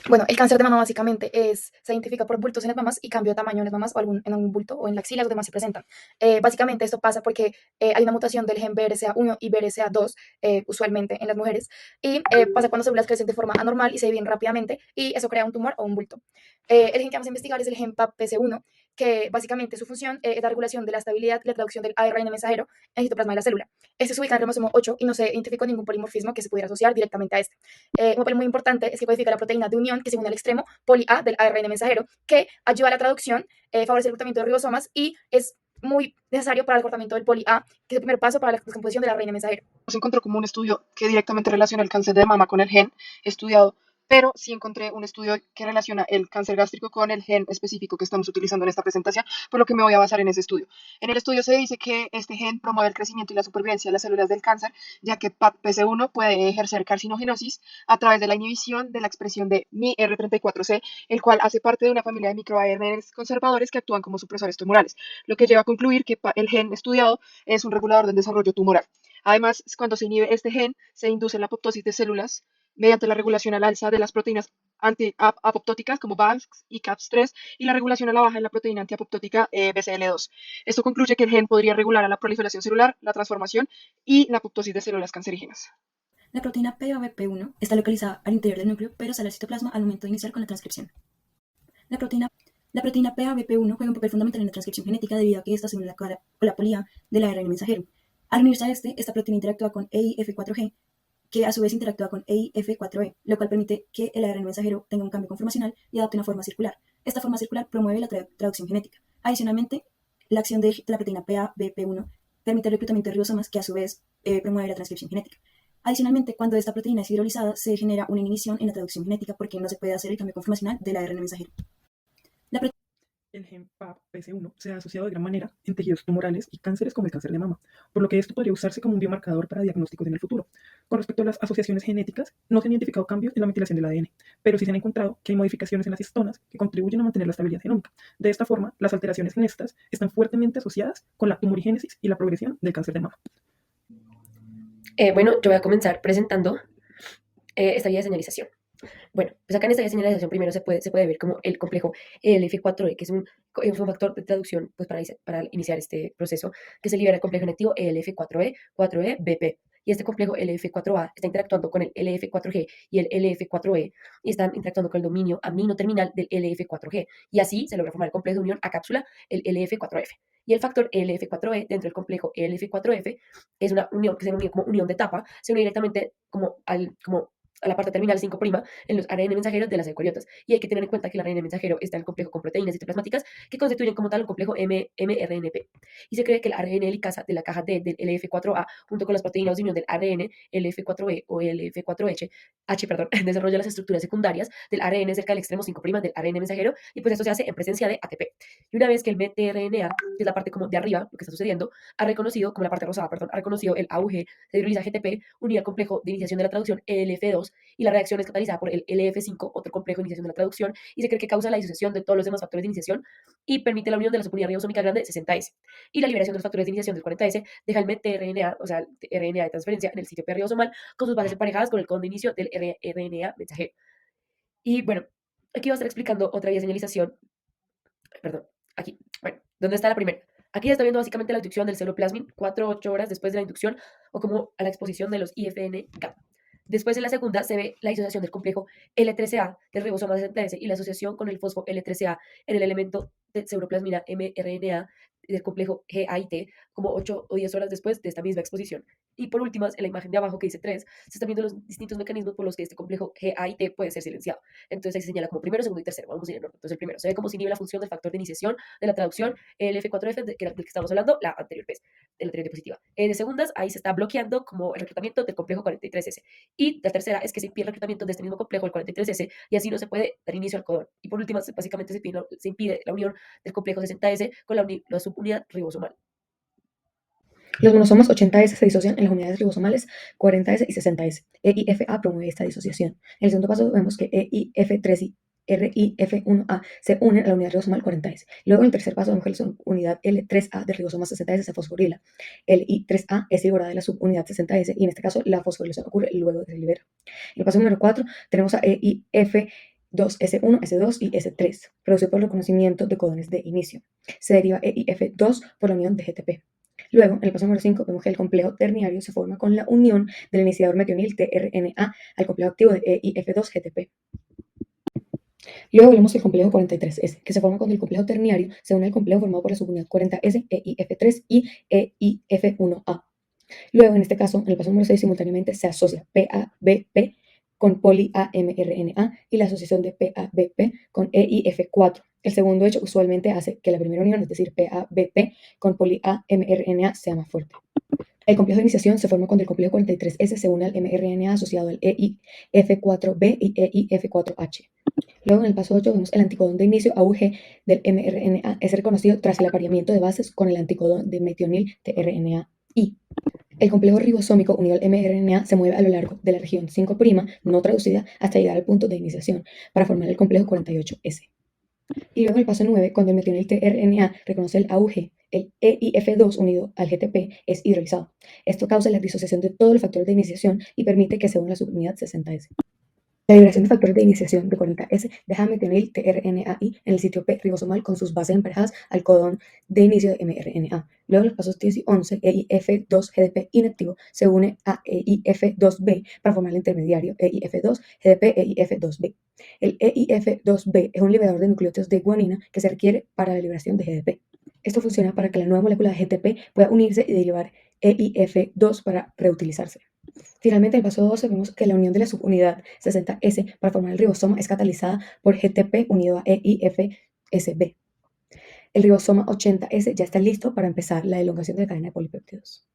Bueno, el cáncer de mama básicamente se identifica por bultos en las mamas y cambio de tamaño en las mamas o en algún bulto o en la axila, los demás se presentan. Básicamente esto pasa porque hay una mutación del gen BRCA1 y BRCA2 usualmente en las mujeres y pasa cuando células crecen de forma anormal y se dividen rápidamente y eso crea un tumor o un bulto. El gen que vamos a investigar es el gen PAPPC1, que básicamente su función es la regulación de la estabilidad y la traducción del ARN mensajero en el citoplasma de la célula. Este se ubica en el cromosoma 8 y no se identificó ningún polimorfismo que se pudiera asociar directamente a este. Un papel muy importante es que codifica la proteína de unión que se une al extremo poli A del ARN mensajero, que ayuda a la traducción, favorece el reclutamiento de ribosomas y es muy necesario para el cortamiento del poli A, que es el primer paso para la descomposición del ARN mensajero. Se encontró como un estudio que directamente relaciona el cáncer de mama con el gen estudiado, pero sí encontré un estudio que relaciona el cáncer gástrico con el gen específico que estamos utilizando en esta presentación, por lo que me voy a basar en ese estudio. En el estudio se dice que este gen promueve el crecimiento y la supervivencia de las células del cáncer, ya que PAPPC1 puede ejercer carcinogenosis a través de la inhibición de la expresión de MIR34C, el cual hace parte de una familia de microARNs conservadores que actúan como supresores tumorales, lo que lleva a concluir que el gen estudiado es un regulador del desarrollo tumoral. Además, cuando se inhibe este gen, se induce la apoptosis de células mediante la regulación al alza de las proteínas anti-apoptóticas como BAX y CAPS3 y la regulación a la baja de la proteína antiapoptótica BCL2. Esto concluye que el gen podría regular a la proliferación celular, la transformación y la apoptosis de células cancerígenas. La proteína PABP1 está localizada al interior del núcleo, pero sale al citoplasma al momento de iniciar con la transcripción. La proteína, la proteína PABP1 juega un papel fundamental en la transcripción genética debido a que esta se une con la polía del ARN mensajero. Al unirse a esta proteína interactúa con EIF4G, que a su vez interactúa con EIF4E, lo cual permite que el ARN mensajero tenga un cambio conformacional y adopte una forma circular. Esta forma circular promueve la traducción genética. Adicionalmente, la acción de la proteína PABP1 permite el reclutamiento de ribosomas, que a su vez promueve la transcripción genética. Adicionalmente, cuando esta proteína es hidrolizada, se genera una inhibición en la traducción genética porque no se puede hacer el cambio conformacional del ARN mensajero. La El gen PAPPC1 se ha asociado de gran manera en tejidos tumorales y cánceres como el cáncer de mama, por lo que esto podría usarse como un biomarcador para diagnósticos en el futuro. Con respecto a las asociaciones genéticas, no se han identificado cambios en la metilación del ADN, pero sí se han encontrado que hay modificaciones en las histonas que contribuyen a mantener la estabilidad genómica. De esta forma, las alteraciones en estas están fuertemente asociadas con la tumorigénesis y la progresión del cáncer de mama. Bueno, yo voy a comenzar presentando esta guía de señalización. Bueno, pues acá en esta señalización primero se puede ver como el complejo ELF4E, que es un factor de traducción pues, para iniciar este proceso, que se libera el complejo inactivo ELF4E, 4E-BP. Y este complejo LF4A está interactuando con el LF4G y el LF4E y están interactuando con el dominio amino terminal del LF4G. Y así se logra formar el complejo de unión a cápsula, el LF4F. Y el factor LF4E dentro del complejo LF4F es una unión que se une como unión de etapa, se une directamente como a la parte terminal 5' en los ARN mensajeros de las eucariotas. Y hay que tener en cuenta que el ARN mensajero está en el complejo con proteínas citoplasmáticas que constituyen como tal un complejo mRNP. Y se cree que el ARN helicasa de la caja D del LF4A junto con las proteínas de unión del ARN LF4E o LF4H desarrolla las estructuras secundarias del ARN cerca del extremo 5' del ARN mensajero y pues esto se hace en presencia de ATP. Y una vez que el mtRNA, que es la parte como de arriba, lo que está sucediendo, ha reconocido, como la parte rosada, perdón, ha reconocido el AUG de hidrolizaje GTP unido al complejo de iniciación de la traducción ELF2 y la reacción es catalizada por el LF5, otro complejo de iniciación de la traducción, y se cree que causa la disociación de todos los demás factores de iniciación y permite la unión de la subunidad ribosómica grande 60S. Y la liberación de los factores de iniciación del 40S deja el mtRNA, o sea, el RNA de transferencia en el sitio ribosomal con sus bases emparejadas con el codón de inicio del RNA mensajero. Y bueno, aquí voy a estar explicando otra vía de señalización. Perdón, aquí. Bueno, ¿dónde está la primera? Aquí ya está viendo básicamente la inducción del celoplasmin 4-8 horas después de la inducción o como a la exposición de los IFN-gamma. Después en la segunda se ve la disociación del complejo L13A del ribosoma 60S y la asociación con el fosfo L13A en el elemento de pseudoplasmina mRNA del complejo GAIT como 8 o 10 horas después de esta misma exposición. Y por último, en la imagen de abajo que dice 3, se están viendo los distintos mecanismos por los que este complejo GAIT puede ser silenciado. Entonces ahí se señala como primero, segundo y tercero. Vamos a ir en orden. Entonces el primero se ve como se inhibe la función del factor de iniciación de la traducción el F4F, que era del que estamos hablando, la anterior vez, de la anterior diapositiva. De segundas, ahí se está bloqueando como el reclutamiento del complejo 43S. Y la tercera es que se impide el reclutamiento de este mismo complejo, el 43S, y así no se puede dar inicio al codón. Y por último, básicamente se impide la unión del complejo 60S con la subunidad ribosomal. Los monosomas 80S se disocian en las unidades ribosomales 40S y 60S. EIFA promueve esta disociación. En el segundo paso vemos que EIF3 y RIF1A se unen a la unidad ribosomal 40S. Luego en el tercer paso vemos que la unidad L3A del ribosoma 60S se fosforila. El I3A es liberada de la subunidad 60S y en este caso la fosforilación ocurre luego de que se libera. En el paso número 4 tenemos a EIF 2S1, S2 y S3, producido por el reconocimiento de codones de inicio. Se deriva EIF2 por la unión de GTP. Luego, en el paso número 5, vemos que el complejo terniario se forma con la unión del iniciador metionil tRNA al complejo activo de EIF2-GTP. Luego vemos el complejo 43S, que se forma cuando el complejo terniario se une al complejo formado por la subunidad 40S, EIF3 y EIF1A. Luego, en este caso, en el paso número 6, simultáneamente se asocia PABP con poli-AMRNA y la asociación de PABP con EIF4. El segundo hecho usualmente hace que la primera unión, es decir, PABP con poli-AMRNA, sea más fuerte. El complejo de iniciación se forma cuando el complejo 43S se une al mRNA asociado al EIF4B y EIF4H. Luego, en el paso 8, vemos el anticodón de inicio AUG del mRNA es reconocido tras el apareamiento de bases con el anticodón de metionil tRNA-I. El complejo ribosómico unido al mRNA se mueve a lo largo de la región 5' no traducida hasta llegar al punto de iniciación para formar el complejo 48S. Y luego en el paso 9, cuando el metionil tRNA reconoce el AUG, el EIF2 unido al GTP es hidrolizado. Esto causa la disociación de todos los factores de iniciación y permite que se una la subunidad 60S. La liberación de factores de iniciación de 40S deja metionil tRNAI en el sitio P ribosomal con sus bases emparejadas al codón de inicio de mRNA. Luego, en los pasos 10 y 11, EIF2-GDP inactivo se une a EIF2B para formar el intermediario EIF2-GDP-EIF2B. El EIF2B es un liberador de nucleótidos de guanina que se requiere para la liberación de GDP. Esto funciona para que la nueva molécula de GTP pueda unirse y derivar EIF2 para reutilizarse. Finalmente, en el paso 12 vemos que la unión de la subunidad 60S para formar el ribosoma es catalizada por GTP unido a EIFSB. El ribosoma 80S ya está listo para empezar la elongación de la cadena de polipéptidos.